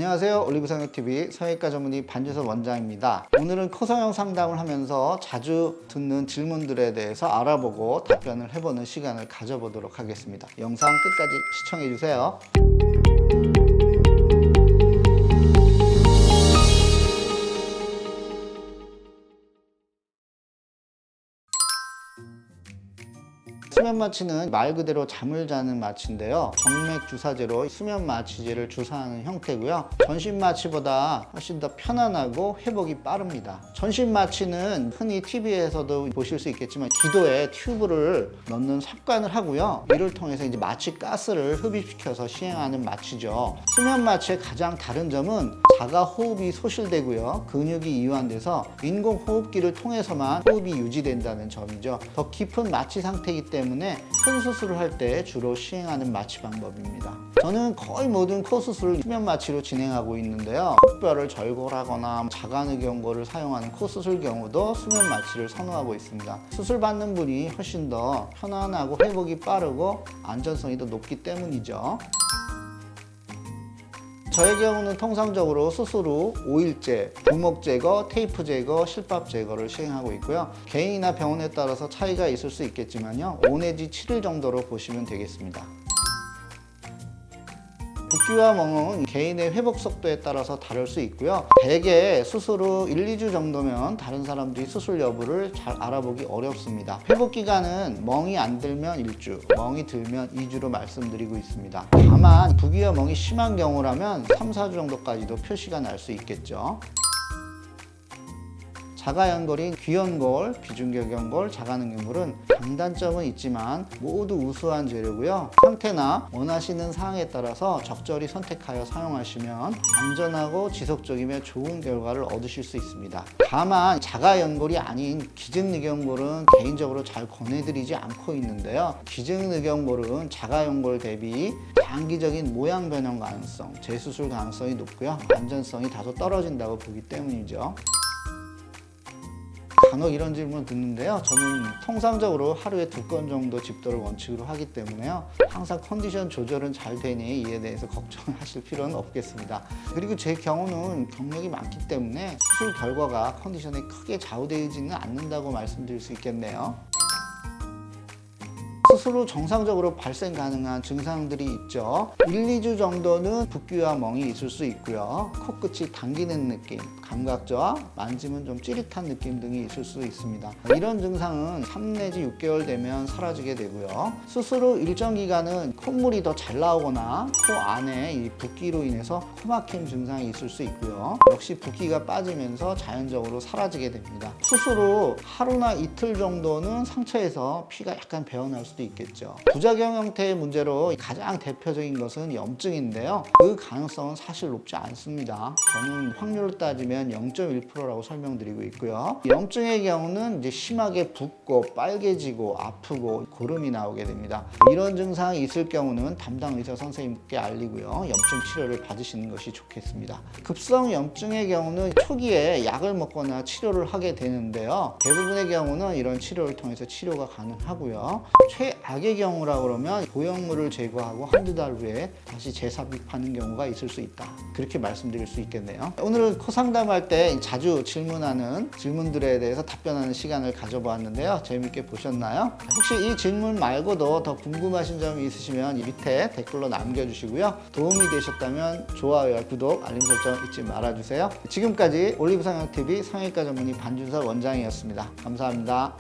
안녕하세요. 올리브성형TV 성형외과 전문의 반준섭 원장입니다. 오늘은 코성형 상담을 하면서 자주 듣는 질문들에 대해서 알아보고 답변을 해보는 시간을 가져보도록 하겠습니다. 영상 끝까지 시청해주세요. 수면 마취는 말 그대로 잠을 자는 마취인데요. 정맥 주사제로 수면 마취제를 주사하는 형태고요. 전신 마취보다 훨씬 더 편안하고 회복이 빠릅니다. 전신 마취는 흔히 TV에서도 보실 수 있겠지만 기도에 튜브를 넣는 삽관을 하고요. 이를 통해서 이제 마취 가스를 흡입시켜서 시행하는 마취죠. 수면 마취의 가장 다른 점은 자가 호흡이 소실되고요. 근육이 이완돼서 인공 호흡기를 통해서만 호흡이 유지된다는 점이죠. 더 깊은 마취 상태이기 때문에 큰 수술을 할 때 주로 시행하는 마취 방법입니다. 저는 거의 모든 코 수술을 수면 마취로 진행하고 있는데요. 콧뼈를 절골하거나 자간의경고를 사용하는 코 수술 경우도 수면 마취를 선호하고 있습니다. 수술 받는 분이 훨씬 더 편안하고 회복이 빠르고 안전성이 더 높기 때문이죠. 저의 경우는 통상적으로 수술 후 5일째 부목 제거, 테이프 제거, 실밥 제거를 시행하고 있고요. 개인이나 병원에 따라서 차이가 있을 수 있겠지만요. 5 내지 7일 정도로 보시면 되겠습니다. 붓기와 멍은 개인의 회복 속도에 따라서 다를 수 있고요. 대개 수술 후 1, 2주 정도면 다른 사람들이 수술 여부를 잘 알아보기 어렵습니다. 회복 기간은 멍이 안 들면 1주, 멍이 들면 2주로 말씀드리고 있습니다. 다만 붓기와 멍이 심한 경우라면 3, 4주 정도까지도 표시가 날 수 있겠죠. 자가연골인 귀연골, 비중격연골, 자가능연골은 장단점은 있지만 모두 우수한 재료고요. 상태나 원하시는 사항에 따라서 적절히 선택하여 사용하시면 안전하고 지속적이며 좋은 결과를 얻으실 수 있습니다. 다만 자가연골이 아닌 기증늑연골은 개인적으로 잘 권해드리지 않고 있는데요. 기증늑연골은 자가연골 대비 장기적인 모양 변형 가능성, 재수술 가능성이 높고요. 안전성이 다소 떨어진다고 보기 때문이죠. 간혹 이런 질문 듣는데요. 저는 통상적으로 하루에 2건 정도 집도를 원칙으로 하기 때문에요. 항상 컨디션 조절은 잘 되니 이에 대해서 걱정하실 필요는 없겠습니다. 그리고 제 경우는 경력이 많기 때문에 수술 결과가 컨디션에 크게 좌우되지는 않는다고 말씀드릴 수 있겠네요. 수술 후 정상적으로 발생 가능한 증상들이 있죠. 1, 2주 정도는 붓기와 멍이 있을 수 있고요. 코끝이 당기는 느낌, 감각저하, 만지면 좀 찌릿한 느낌 등이 있을 수 있습니다. 이런 증상은 3 내지 6개월 되면 사라지게 되고요. 수술 후 일정 기간은 콧물이 더 잘 나오거나 코 안에 이 붓기로 인해서 코막힘 증상이 있을 수 있고요. 역시 붓기가 빠지면서 자연적으로 사라지게 됩니다. 수술 후 하루나 이틀 정도는 상처에서 피가 약간 배어날 수도 있겠죠. 부작용 형태의 문제로 가장 대표적인 것은 염증인데요. 그 가능성은 사실 높지 않습니다. 저는 확률로 따지면 0.1%라고 설명드리고 있고요. 염증의 경우는 이제 심하게 붓고 빨개지고 아프고 고름이 나오게 됩니다. 이런 증상이 있을 경우는 담당 의사 선생님께 알리고요. 염증 치료를 받으시는 것이 좋겠습니다. 급성 염증의 경우는 초기에 약을 먹거나 치료를 하게 되는데요. 대부분의 경우는 이런 치료를 통해서 치료가 가능하고요. 최악의 경우라 그러면 보형물을 제거하고 한두 달 후에 다시 재삽입하는 경우가 있을 수 있다. 그렇게 말씀드릴 수 있겠네요. 오늘은 코 상담할 때 자주 질문하는 질문들에 대해서 답변하는 시간을 가져보았는데요. 재밌게 보셨나요? 혹시 이 질문 말고도 더 궁금하신 점이 있으시면 이 밑에 댓글로 남겨주시고요. 도움이 되셨다면 좋아요와 구독, 알림 설정 잊지 말아주세요. 지금까지 올리브성형TV 성형외과 전문의 반준섭 원장이었습니다. 감사합니다.